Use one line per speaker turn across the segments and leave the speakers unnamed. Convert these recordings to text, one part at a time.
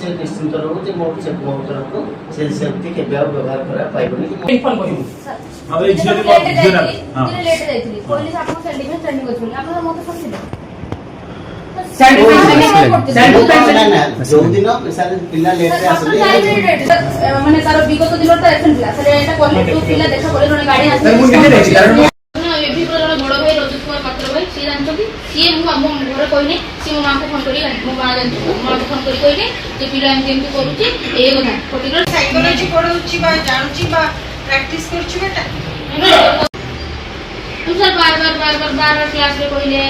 से निश्चिंत रहू जे मोर से मोर तरफ को से सेफ्टी के व्यवहार करा पाइबनी
इन्फॉर्म करियो
अब एक झियो झियो हां
लेट जाइतली पुलिस आपको सेंडिंग ट्रेनिंग करछुनी आपण मते फसिले
ना जो दिन सारे पिला लेट रे आसले
माने तार विगत दिन त एक्शन पिला सारे एटा क्वालिटी पिला देखा बोले जने गाडी आसे ना ये भी बड़ बड़ भाई रजत कुमार पात्र भाई सी जानतो कि सी मो घर कहने सी मो मां को फोन करी मो मां जानतो मां को फोन करी कहले जे पिला एमती करूची ए कथा पर्टिकुलर
साइकोलॉजी पढौची बा जानची बा प्रैक्टिस करछु बेटा
हम सर बार क्लास रे कहले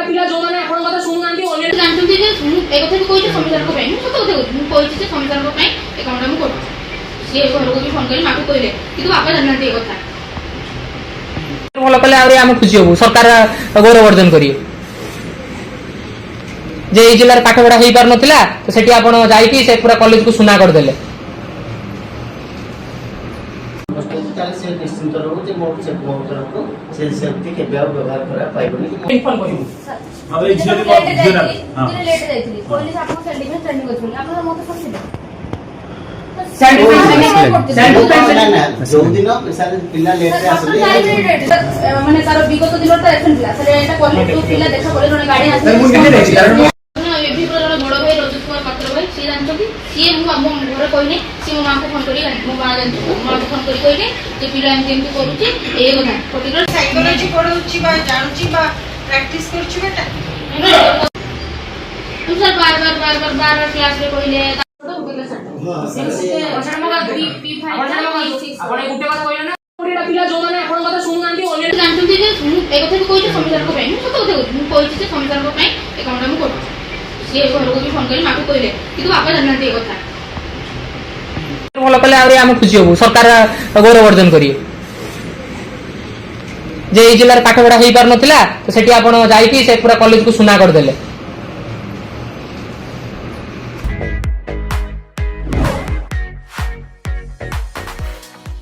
पिला जो माने आपण কথা শুনুনাंती অলরেডি জানতুନ୍ତି যে এই কথা भी কইছে সমিতার को ପାଇଁ ମୁଁ ସତ କଥା କହୁଛି ମୁଁ କইছি ଯେ ସମିତାର को ପାଇଁ ଏ କାମଟା ମୁଁ କରୁଛି ସିଏ ଘରକୁ ବି ଫୋନ କରି ମାକୁ କହିଲେ କିନ୍ତୁ ବାପା ଜାଣିନାନ୍ତି ଏ କଥା
ଭଲ କଲେ ଆହୁରି ଆମେ ଖୁସି ହବୁ ସରକାର ଗୌରବ ଅର୍ଜନ କରିବେ ଯେ ଏଇ ଜିଲ୍ଲାରେ ପାଠ ପଢା ହେଇ ପାରୁ ନଥିଲା ତ ସେଠି ଆପଣ ଯାଇକି ସେ ପୁରା କଲେଜ କୁ ସୁନା କରିଦେଲେ
से निश्चिंत रहू जे मोर से मोर तरफ को से सेफ्टी के व्यवहार करा पाइबनी
इन्फॉर्म करियो
अब एक झियो झियो हां
लेट जाइतली पुलिस आपको सेंडिंग ट्रेनिंग करछुनी आपण मते फसिले
ना जो दिन सारे पिला लेट रे आसले
माने तार विगत दिन त एक्शन पिला सारे एटा क्वालिटी पिला देखा बोले जने गाडी आसे ना ये भी बड़ भाई रजत कुमार पात्र भाई सी जानतो कि सी मो घर कहने सी मो मां को फोन करी मो मां जानतो मां को फोन करी कहले जे पिला एमती करूची ए कथा पर्टिकुलर
साइकोलॉजी पढौची बा जानची बा प्रैक्टिस करछु बेटा
हम सर बार क्लास रे कहले पिला जो माने आपण কথা শুনুনাंती অলরেডি জানতুନ୍ତି যে এই কথা भी কইছে সমিতার को ପାଇଁ ମୁଁ ସତ কথা কହୁଛି ମୁଁ কইছি যে ସମିତାର को ପାଇଁ ଏ କାମଟା ମୁଁ କରୁଛି ସିଏ ଘରକୁ ବି ଫୋନ କରି ମାକୁ କହିଲେ କିନ୍ତୁ ବାପା ଜାଣିନାନ୍ତି ଏ କଥା
ଭଲ କଲେ ଆହୁରି ଆମେ ଖୁସି ହବୁ ସରକାର ଗୌରବ ଅର୍ଜନ କରିବେ ଯେ ଏଇ ଜିଲ୍ଲାରେ ପାଠ ପଢା ହେଇ ପାରୁ ନଥିଲା ତ ସେଠି ଆପଣ ଯାଇକି ସେ ପୁରା କଲେଜ କୁ ସୁନା କରିଦେଲେ